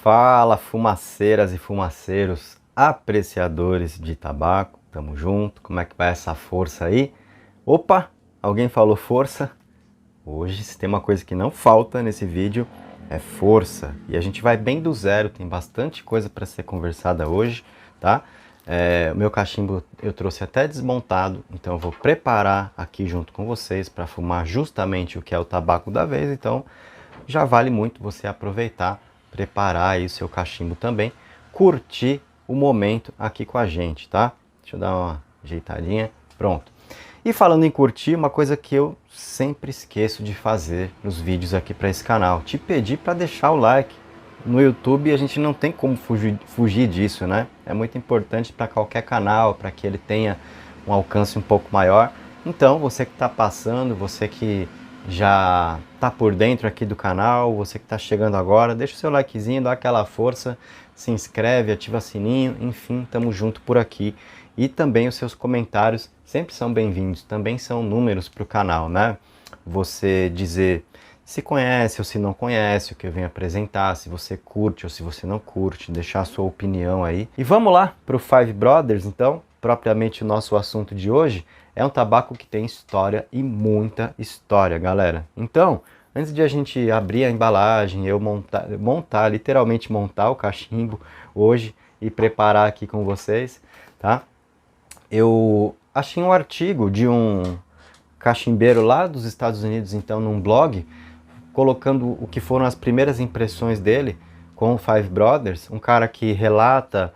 Fala, fumaceiras e fumaceiros, apreciadores de tabaco, tamo junto, como é que vai essa força aí? Opa, alguém falou força? Hoje, se tem uma coisa que não falta nesse vídeo, é força. E a gente vai bem do zero, tem bastante coisa para ser conversada hoje, tá? O meu cachimbo eu trouxe até desmontado, então eu vou preparar aqui junto com vocês para fumar justamente o que é o tabaco da vez, então já vale muito você aproveitar, preparar aí o seu cachimbo também, curtir o momento aqui com a gente, tá? Deixa eu dar uma ajeitadinha, pronto. E falando em curtir, uma coisa que eu sempre esqueço de fazer nos vídeos aqui para esse canal, te pedir para deixar o like. No YouTube a gente não tem como fugir disso, né? É muito importante para qualquer canal, para que ele tenha um alcance um pouco maior. Então, você que está passando, você que já está por dentro aqui do canal, você que está chegando agora, deixa o seu likezinho, dá aquela força, se inscreve, ativa o sininho, enfim, estamos junto por aqui. E também os seus comentários sempre são bem-vindos, também são números para o canal, né? Você dizer se conhece ou se não conhece o que eu venho apresentar, se você curte ou se você não curte, deixar a sua opinião aí. E vamos lá para o Five Brothers, então, propriamente o nosso assunto de hoje. É um tabaco que tem história e muita história, galera. Então, antes de a gente abrir a embalagem, eu literalmente montar o cachimbo hoje e preparar aqui com vocês, tá? Eu achei um artigo de um cachimbeiro lá dos Estados Unidos, então, num blog, colocando o que foram as primeiras impressões dele com o Five Brothers, um cara que relata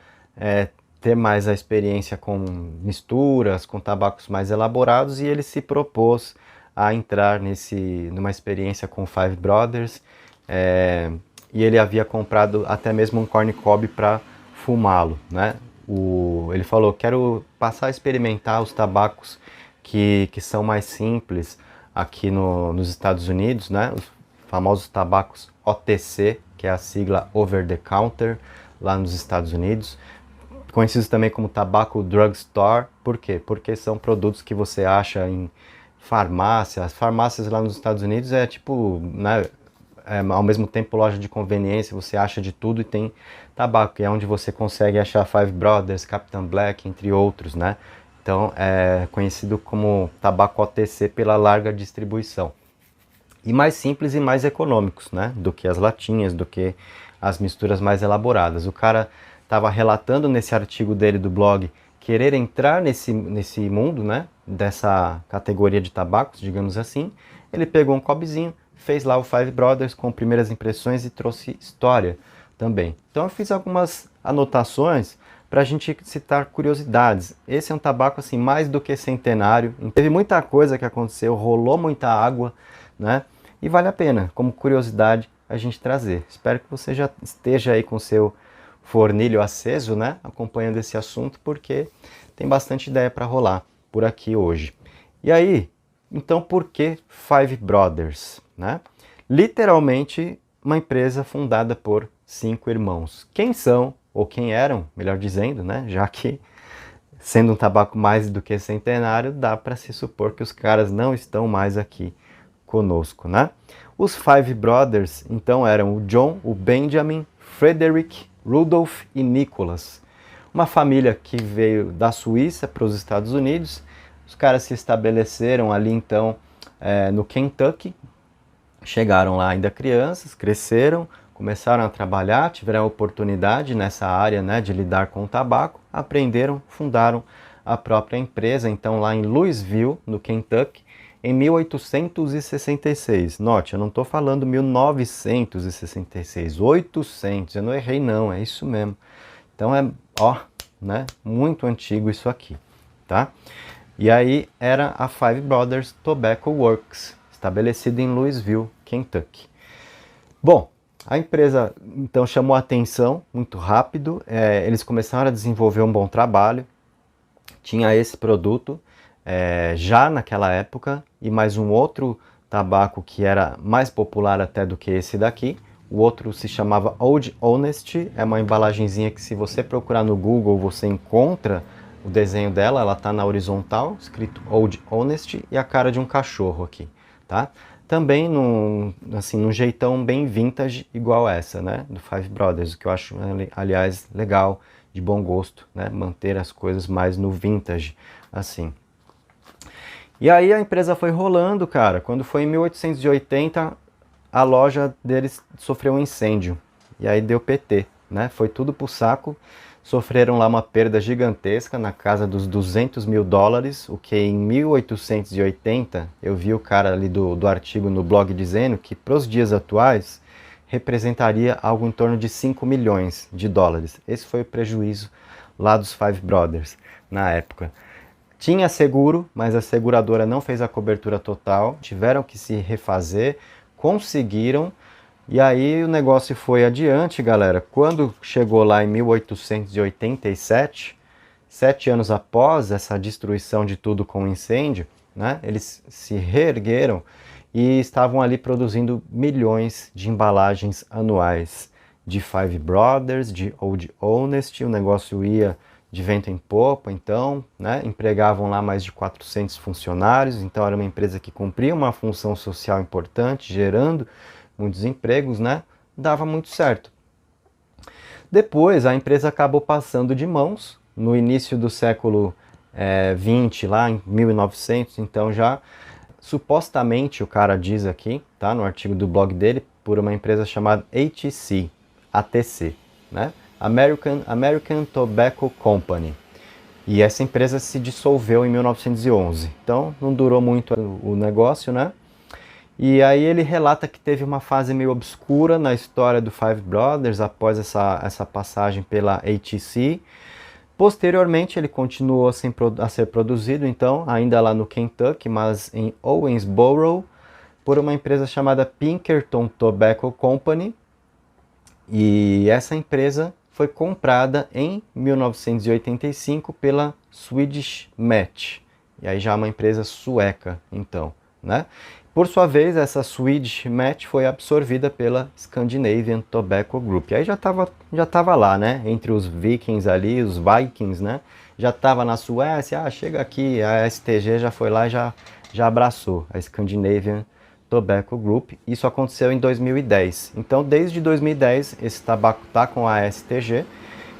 ter mais a experiência com misturas, com tabacos mais elaborados, e ele se propôs a entrar numa experiência com Five Brothers, e ele havia comprado até mesmo um corn cob para fumá-lo, né? Ele falou, quero passar a experimentar os tabacos que são mais simples aqui nos Estados Unidos, né? Os famosos tabacos OTC, que é a sigla Over the Counter, lá nos Estados Unidos, conhecidos também como tabaco drugstore. Por quê? Porque são produtos que você acha em farmácias. Farmácias lá nos Estados Unidos é tipo, né, ao mesmo tempo loja de conveniência, você acha de tudo e tem tabaco, que é onde você consegue achar Five Brothers, Captain Black, entre outros, né? Então é conhecido como tabaco OTC pela larga distribuição. E mais simples e mais econômicos, né? Do que as latinhas, do que as misturas mais elaboradas. O cara estava relatando nesse artigo dele do blog querer entrar nesse mundo, né, dessa categoria de tabacos, digamos assim. Ele pegou um cobzinho, fez lá o Five Brothers com primeiras impressões e trouxe história também. Então eu fiz algumas anotações para a gente citar curiosidades. Esse é um tabaco assim mais do que centenário, teve muita coisa que aconteceu, rolou muita água, né, e vale a pena, como curiosidade, a gente trazer. Espero que você já esteja aí com o seu fornilho aceso, né, acompanhando esse assunto, porque tem bastante ideia para rolar por aqui hoje. E aí, então por que Five Brothers, né? Literalmente uma empresa fundada por 5 irmãos. Quem são, ou quem eram, melhor dizendo, né, já que sendo um tabaco mais do que centenário, dá para se supor que os caras não estão mais aqui conosco, né? Os Five Brothers, então, eram o John, o Benjamin, Frederick, Rudolph e Nicholas. Uma família que veio da Suíça para os Estados Unidos. Os caras se estabeleceram ali então no Kentucky. Chegaram lá ainda crianças, cresceram, começaram a trabalhar, tiveram a oportunidade nessa área, né, de lidar com o tabaco, aprenderam, fundaram a própria empresa, então lá em Louisville, no Kentucky, em 1866. Note, eu não estou falando 1966, 800, eu não errei não, é isso mesmo. Então né, muito antigo isso aqui, tá? E aí era a Five Brothers Tobacco Works, estabelecida em Louisville, Kentucky. Bom, a empresa então chamou a atenção muito rápido, eles começaram a desenvolver um bom trabalho, tinha esse produto, já naquela época, e mais um outro tabaco que era mais popular até do que esse daqui. O outro se chamava Old Honest, é uma embalagenzinha que se você procurar no Google você encontra o desenho dela, ela está na horizontal, escrito Old Honest, e a cara de um cachorro aqui, tá? também num jeitão bem vintage, igual essa, né, do Five Brothers, o que eu acho, aliás, legal, de bom gosto, né, manter as coisas mais no vintage, assim. E aí a empresa foi rolando, cara. Quando foi em 1880, a loja deles sofreu um incêndio. E aí deu PT, né? Foi tudo pro saco. Sofreram lá uma perda gigantesca, na casa dos 200 mil dólares, o que em 1880, eu vi o cara ali do artigo no blog dizendo que para os dias atuais representaria algo em torno de 5 milhões de dólares. Esse foi o prejuízo lá dos Five Brothers na época. Tinha seguro, mas a seguradora não fez a cobertura total, tiveram que se refazer, conseguiram, e aí o negócio foi adiante, galera. Quando chegou lá em 1887, 7 anos após essa destruição de tudo com o incêndio, né, eles se reergueram e estavam ali produzindo milhões de embalagens anuais de Five Brothers, de Old Honest. O negócio ia de vento em popa, então, né, empregavam lá mais de 400 funcionários, então era uma empresa que cumpria uma função social importante, gerando muitos empregos, né, dava muito certo. Depois a empresa acabou passando de mãos, no início do século 20, lá em 1900, então já, supostamente o cara diz aqui, tá, no artigo do blog dele, por uma empresa chamada ATC, né, American Tobacco Company. E essa empresa se dissolveu em 1911. Então não durou muito o negócio, né? E aí ele relata que teve uma fase meio obscura na história do Five Brothers após essa passagem pela ATC. Posteriormente ele continuou a ser produzido, então, ainda lá no Kentucky, mas em Owensboro, por uma empresa chamada Pinkerton Tobacco Company. E essa empresa foi comprada em 1985 pela Swedish Match. E aí já é uma empresa sueca, então, né? Por sua vez, essa Swedish Match foi absorvida pela Scandinavian Tobacco Group. E aí já tava lá, né? Entre os vikings ali, os vikings, né? Já estava na Suécia, chega aqui, a STG já foi lá e já abraçou a Scandinavian Tobacco Group. Isso aconteceu em 2010. Então, desde 2010, esse tabaco está com a STG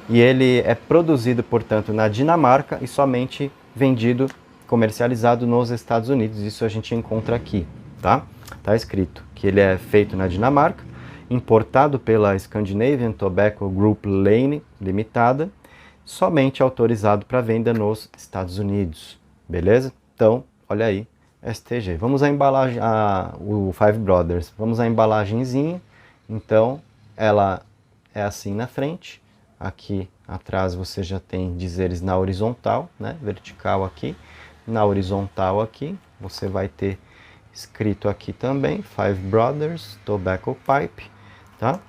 e ele é produzido, portanto, na Dinamarca e somente vendido, comercializado nos Estados Unidos. Isso a gente encontra aqui, tá? Tá escrito que ele é feito na Dinamarca, importado pela Scandinavian Tobacco Group Lane Limitada, somente autorizado para venda nos Estados Unidos. Beleza? Então, olha aí. STG. Vamos à embalagem, o Five Brothers. Vamos à embalagenzinha. Então, ela é assim na frente. Aqui atrás você já tem dizeres na horizontal, né? Vertical aqui. Na horizontal aqui, você vai ter escrito aqui também, Five Brothers Tobacco Pipe, tá?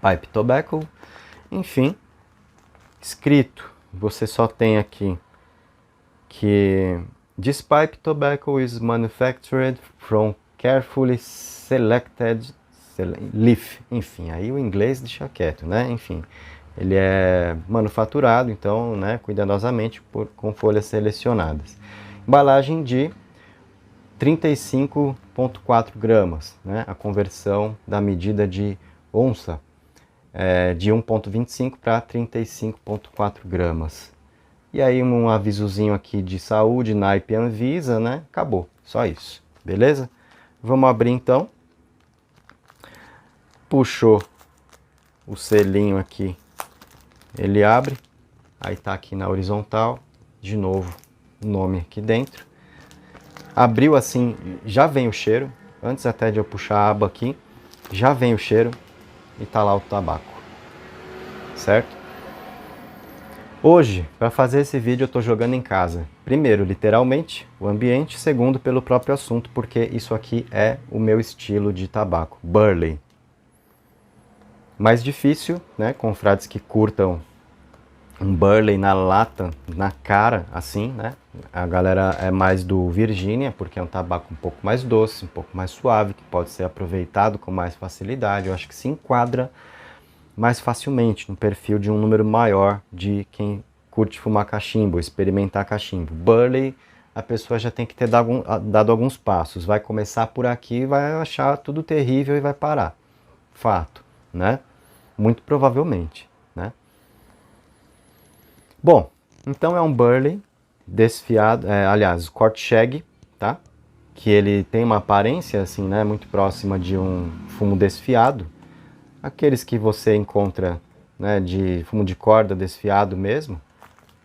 Pipe Tobacco. Enfim, escrito, você só tem aqui que this pipe tobacco is manufactured from carefully selected leaf. Enfim, aí o inglês deixa quieto, né? Enfim, ele é manufaturado, então, né, cuidadosamente com folhas selecionadas. Embalagem de 35,4 gramas, né? A conversão da medida de onça de 1,25 para 35,4 gramas. E aí um avisozinho aqui de saúde, naipe Anvisa, né? Acabou, só isso, beleza? Vamos abrir então. Puxou o selinho aqui, ele abre. Aí tá aqui na horizontal, de novo o nome aqui dentro. Abriu assim, já vem o cheiro, antes até de eu puxar a aba aqui, já vem o cheiro e tá lá o tabaco, certo? Hoje, para fazer esse vídeo, eu estou jogando em casa. Primeiro, literalmente, o ambiente. Segundo, pelo próprio assunto, porque isso aqui é o meu estilo de tabaco, Burley. Mais difícil, né? Confrades que curtam um Burley na lata, na cara, assim, né? A galera é mais do Virginia, porque é um tabaco um pouco mais doce, um pouco mais suave, que pode ser aproveitado com mais facilidade. Eu acho que se enquadra mais facilmente no perfil de um número maior de quem curte fumar cachimbo, experimentar cachimbo. Burley a pessoa já tem que ter dado alguns passos. Vai começar por aqui, vai achar tudo terrível e vai parar. Fato, né? Muito provavelmente, né? Bom, então é um Burley desfiado, aliás, corte shag, tá? Que ele tem uma aparência assim, né, muito próxima de um fumo desfiado. Aqueles que você encontra, né, de fumo de corda desfiado mesmo,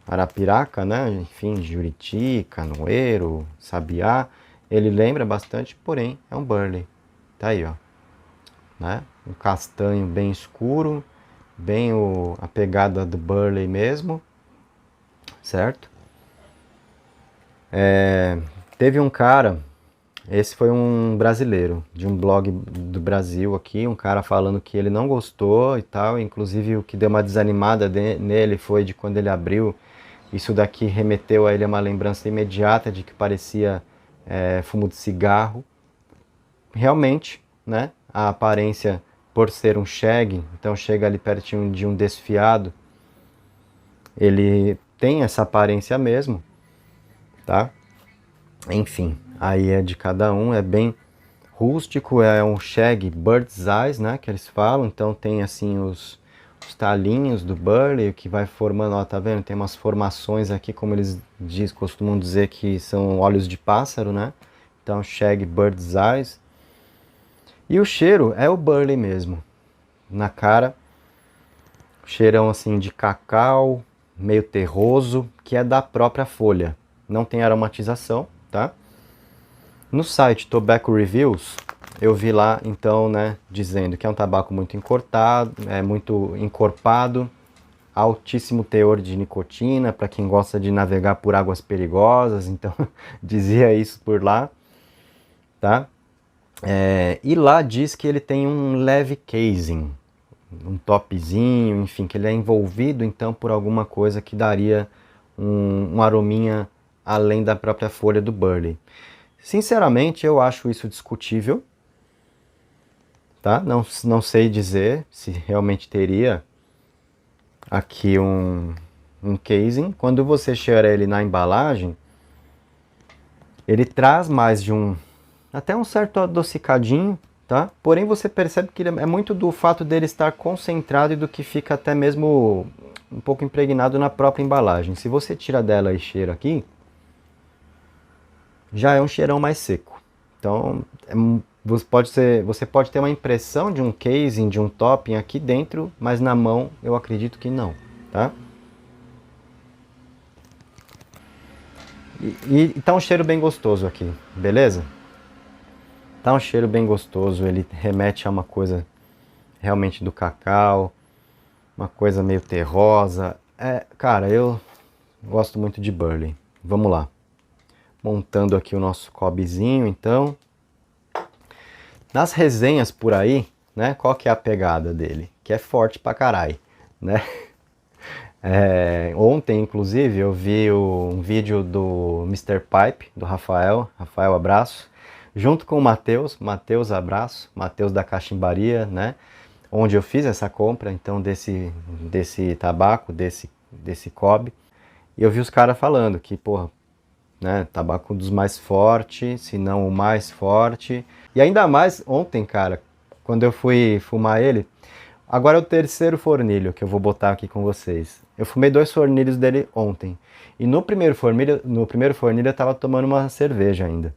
arapiraca, né, enfim, juriti, canoeiro, sabiá, ele lembra bastante, porém é um Burley. Tá aí, ó, né? Um castanho bem escuro, bem a pegada do Burley mesmo, certo? Teve um cara, esse foi um brasileiro, de um blog do Brasil aqui, um cara falando que ele não gostou e tal, inclusive o que deu uma desanimada nele foi de quando ele abriu, isso daqui remeteu a ele a uma lembrança imediata de que parecia fumo de cigarro. Realmente, né, a aparência, por ser um shag, então chega ali pertinho de um desfiado, ele tem essa aparência mesmo, tá? Enfim, aí é de cada um, é bem rústico, é um shag bird's eyes, né, que eles falam, então tem assim os talinhos do Burley que vai formando, ó, tá vendo? Tem umas formações aqui, como eles costumam dizer que são olhos de pássaro, né? Então shag bird's eyes. E o cheiro é o Burley mesmo, na cara, cheirão assim de cacau, meio terroso, que é da própria folha, não tem aromatização, tá? No site Tobacco Reviews, eu vi lá, então, né, dizendo que é um tabaco muito encortado, muito encorpado, altíssimo teor de nicotina, para quem gosta de navegar por águas perigosas, então dizia isso por lá, tá? E lá diz que ele tem um leve casing, um topzinho, enfim, que ele é envolvido então por alguma coisa que daria um arominha além da própria folha do Burley. Sinceramente, eu acho isso discutível, tá? Não sei dizer se realmente teria aqui um casing. Quando você cheira ele na embalagem, ele traz mais de até um certo adocicadinho, tá? Porém você percebe que é muito do fato dele estar concentrado e do que fica até mesmo um pouco impregnado na própria embalagem. Se você tira dela e cheira aqui, já é um cheirão mais seco. Então, você pode ter uma impressão de um casing, de um topping aqui dentro, mas na mão eu acredito que não, tá? E tá um cheiro bem gostoso aqui, beleza? Tá um cheiro bem gostoso, ele remete a uma coisa realmente do cacau, uma coisa meio terrosa. Cara, eu gosto muito de Burley. Vamos lá. Montando aqui o nosso cobzinho, então. Nas resenhas por aí, né, qual que é a pegada dele? Que é forte pra caralho, né? Ontem, inclusive, eu vi um vídeo do Mr. Pipe, do Rafael, abraço, junto com o Matheus abraço, Matheus da Cachimbaria, né? Onde eu fiz essa compra, então, desse tabaco, desse cob. E eu vi os caras falando que, porra, né, tabaco dos mais fortes, se não o mais forte. E ainda mais ontem, cara, quando eu fui fumar ele, agora é o terceiro fornilho que eu vou botar aqui com vocês. Eu fumei 2 fornilhos dele ontem. E no primeiro fornilho eu tava tomando uma cerveja ainda.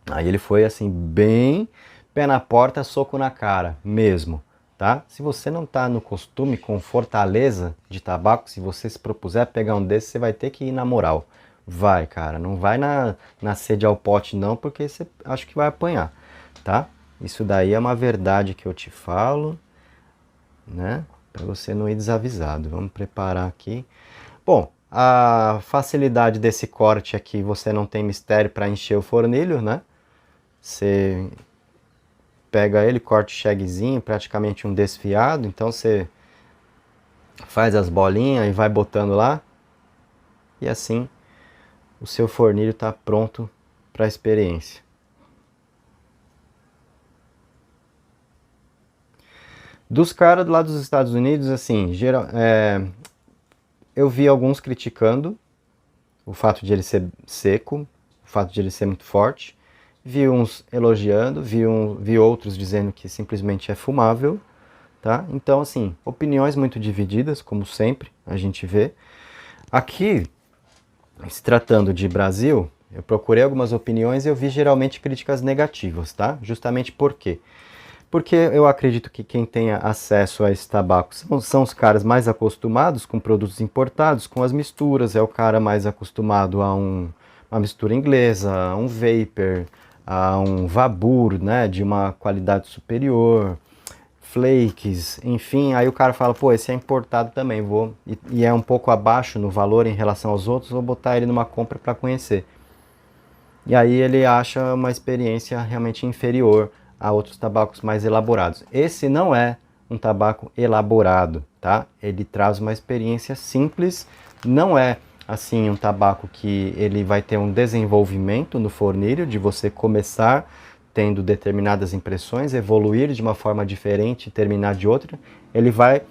Aí ele foi assim, bem pé na porta, soco na cara, mesmo, tá? Se você não tá no costume com fortaleza de tabaco, se você se propuser a pegar um desses, você vai ter que ir na moral. Vai, cara, não vai na sede ao pote não, porque você acho que vai apanhar, tá? Isso daí é uma verdade que eu te falo, né? Para você não ir desavisado. Vamos preparar aqui. Bom, a facilidade desse corte aqui, você não tem mistério para encher o fornilho, né? Você pega ele, corta o shagzinho, praticamente um desfiado, então você faz as bolinhas e vai botando lá. E assim o seu fornilho está pronto para a experiência. Dos caras lá dos Estados Unidos, assim, eu vi alguns criticando o fato de ele ser seco, o fato de ele ser muito forte. Vi uns elogiando, vi outros dizendo que simplesmente é fumável, tá? Então, assim, opiniões muito divididas, como sempre a gente vê. Aqui, se tratando de Brasil, eu procurei algumas opiniões e eu vi geralmente críticas negativas, tá? Justamente por quê? Porque eu acredito que quem tenha acesso a esse tabaco são os caras mais acostumados com produtos importados, com as misturas, é o cara mais acostumado a uma mistura inglesa, a um vapor, a um vapor, né, de uma qualidade superior, flakes, enfim, aí o cara fala, pô, esse é importado também, e é um pouco abaixo no valor em relação aos outros, vou botar ele numa compra para conhecer. E aí ele acha uma experiência realmente inferior a outros tabacos mais elaborados. Esse não é um tabaco elaborado, tá? Ele traz uma experiência simples, não é assim um tabaco que ele vai ter um desenvolvimento no fornilho de você começar tendo determinadas impressões, evoluir de uma forma diferente e terminar de outra. Ele vai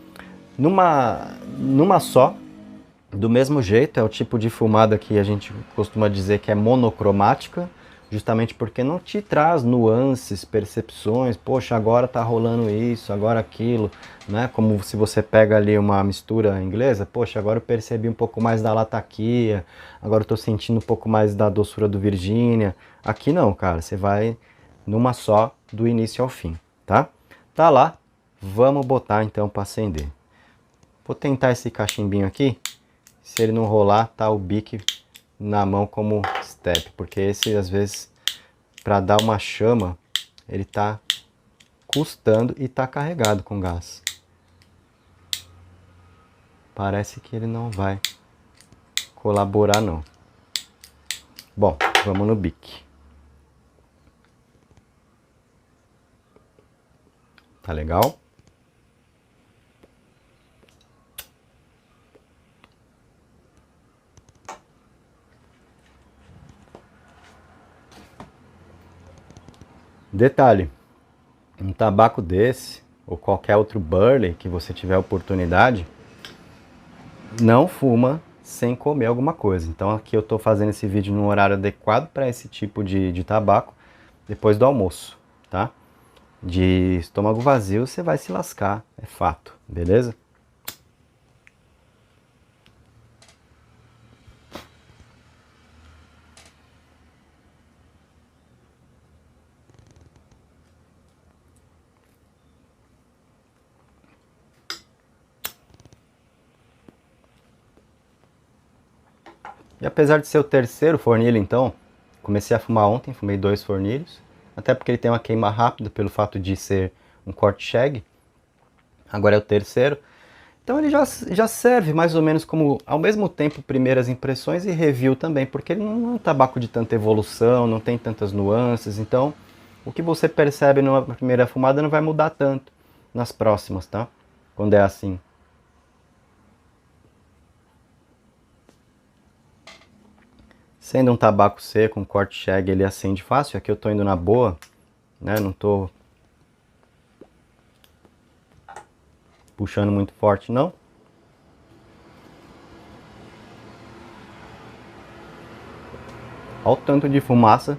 numa só, do mesmo jeito, é o tipo de fumada que a gente costuma dizer que é monocromática, justamente porque não te traz nuances, percepções, poxa, agora tá rolando isso, agora aquilo, né? Como se você pega ali uma mistura inglesa, poxa, agora eu percebi um pouco mais da lataquia, agora eu tô sentindo um pouco mais da doçura do Virgínia. Aqui não, cara, você vai numa só, do início ao fim, tá? Tá lá, vamos botar então para acender. Vou tentar esse cachimbinho aqui. Se ele não rolar, tá o bique na mão como step, porque esse às vezes para dar uma chama, ele tá custando e tá carregado com gás. Parece que ele não vai colaborar não. Bom, vamos no bique. Tá legal? Detalhe, um tabaco desse, ou qualquer outro burley que você tiver oportunidade, não fuma sem comer alguma coisa. Então aqui eu estou fazendo esse vídeo no horário adequado para esse tipo de tabaco, depois do almoço, tá? De estômago vazio você vai se lascar, é fato, beleza? E apesar de ser o terceiro fornilho, então, comecei a fumar ontem, fumei 2 fornilhos, até porque ele tem uma queima rápida pelo fato de ser um corte shag. Agora é o terceiro. Então ele já serve mais ou menos como, ao mesmo tempo, primeiras impressões e review também, porque ele não é um tabaco de tanta evolução, não tem tantas nuances, então o que você percebe numa primeira fumada não vai mudar tanto nas próximas, tá? Quando é assim. Sendo um tabaco seco, um corte shag, ele acende fácil. Aqui eu tô indo na boa, né? Não tô puxando muito forte, não. Olha o tanto de fumaça.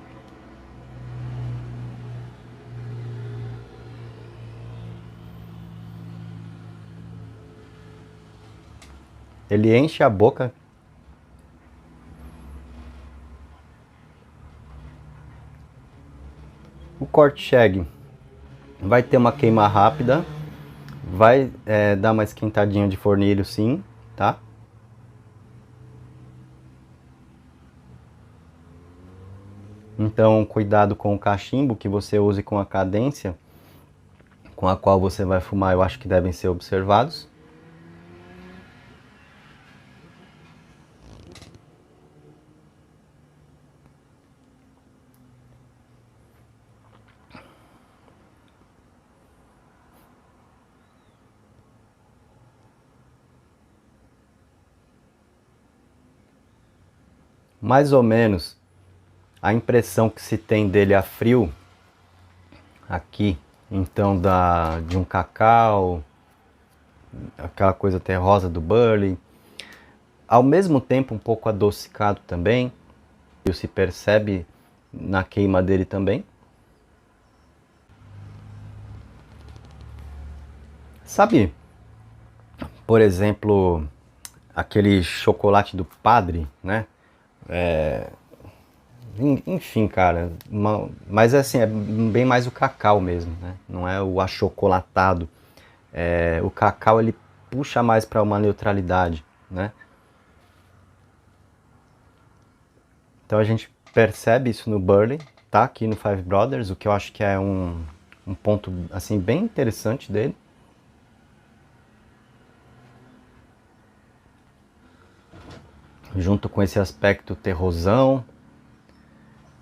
Ele enche a boca. O corte shag vai ter uma queima rápida, vai dar uma esquentadinha de fornilho sim, tá? Então cuidado com o cachimbo que você use, com a cadência com a qual você vai fumar, eu acho que devem ser observados. Mais ou menos a impressão que se tem dele a frio aqui, então de um cacau, aquela coisa terrosa do burley, ao mesmo tempo um pouco adocicado também, se percebe na queima dele também. Sabe, por exemplo, aquele chocolate do padre, né? Enfim, cara, mas assim, é bem mais o cacau mesmo, né? Não é o achocolatado. O cacau, ele puxa mais para uma neutralidade, né? Então a gente percebe isso no Burley, tá? Aqui no Five Brothers, o que eu acho que é um ponto, assim, bem interessante dele. Junto com esse aspecto terrosão,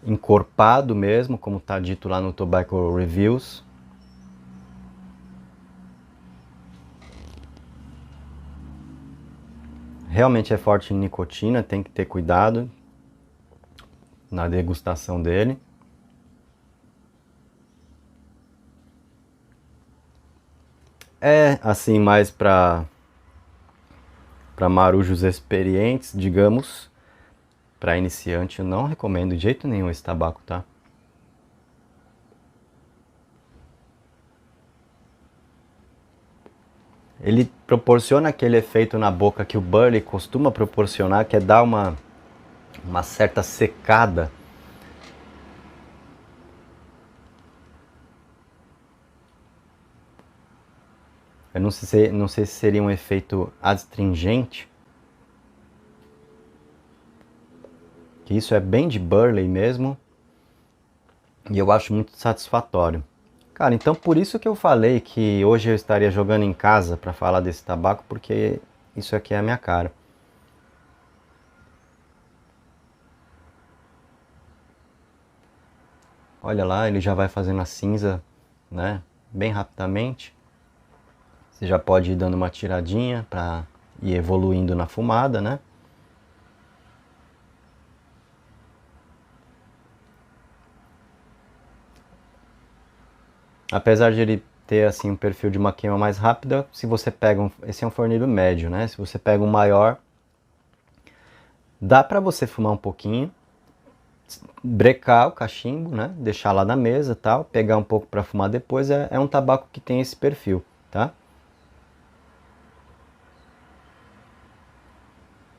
encorpado mesmo, como está dito lá no Tobacco Reviews. Realmente é forte em nicotina, tem que ter cuidado na degustação dele. É assim mais para marujos experientes, digamos. Para iniciante eu não recomendo de jeito nenhum esse tabaco, tá? Ele proporciona aquele efeito na boca que o Burley costuma proporcionar, que é dar uma certa secada. Eu não sei se seria um efeito astringente, que isso é bem de Burley mesmo, e eu acho muito satisfatório. Cara, então por isso que eu falei que hoje eu estaria jogando em casa para falar desse tabaco, porque isso aqui é a minha cara. Olha lá, ele já vai fazendo a cinza, né, bem rapidamente. Você já pode ir dando uma tiradinha para ir evoluindo na fumada, né? Apesar de ele ter assim um perfil de uma queima mais rápida, se você pega esse é um fornilho médio, né? Se você pega um maior, dá para você fumar um pouquinho, brecar o cachimbo, né? Deixar lá na mesa, tal, pegar um pouco para fumar depois. É um tabaco que tem esse perfil, tá?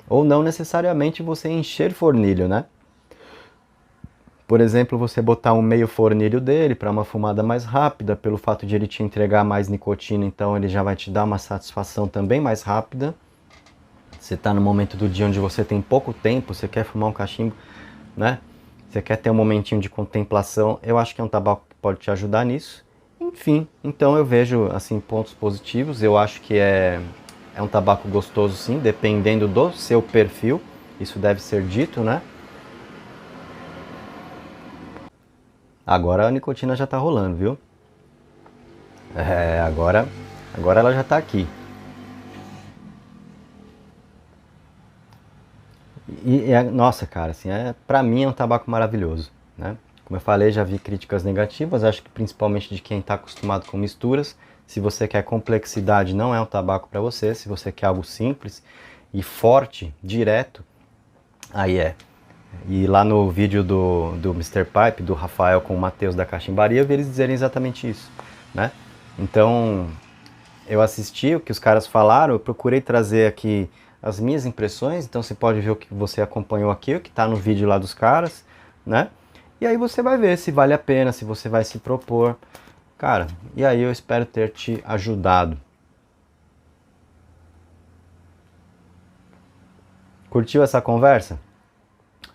Ou não necessariamente você encher fornilho, né? Por exemplo, você botar um meio fornilho dele para uma fumada mais rápida, pelo fato de ele te entregar mais nicotina, então ele já vai te dar uma satisfação também mais rápida. Você está no momento do dia onde você tem pouco tempo, você quer fumar um cachimbo, né? Você quer ter um momentinho de contemplação, eu acho que é um tabaco que pode te ajudar nisso. Enfim, então eu vejo assim pontos positivos, eu acho que é um tabaco gostoso sim, dependendo do seu perfil, isso deve ser dito, né? Agora a nicotina já tá rolando, viu? Agora ela já tá aqui. Nossa, cara, assim, pra mim é um tabaco maravilhoso, né? Como eu falei, já vi críticas negativas, acho que principalmente de quem está acostumado com misturas. Se você quer complexidade, não é um tabaco para você. Se você quer algo simples e forte, direto, aí é. E lá no vídeo do Mr. Pipe, do Rafael com o Matheus da Cachimbaria, eu vi eles dizerem exatamente isso, né? Então, eu assisti o que os caras falaram, eu procurei trazer aqui as minhas impressões, então você pode ver o que você acompanhou aqui, o que está no vídeo lá dos caras, né? E aí você vai ver se vale a pena, se você vai se propor. Cara, e aí eu espero ter te ajudado. Curtiu essa conversa?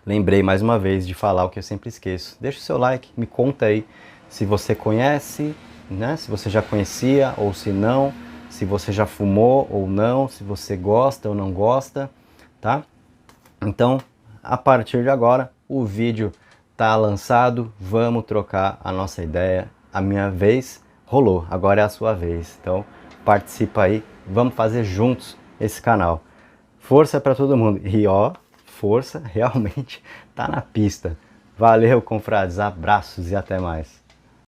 Lembrei mais uma vez de falar o que eu sempre esqueço. Deixa o seu like, me conta aí se você conhece, né? Se você já conhecia ou se não, se você já fumou ou não, se você gosta ou não gosta, tá? Então, a partir de agora, o vídeo tá lançado, vamos trocar a nossa ideia. A minha vez rolou, agora é a sua vez. Então, participa aí, vamos fazer juntos esse canal. Força para todo mundo. E ó, força realmente tá na pista. Valeu, confrades, abraços e até mais.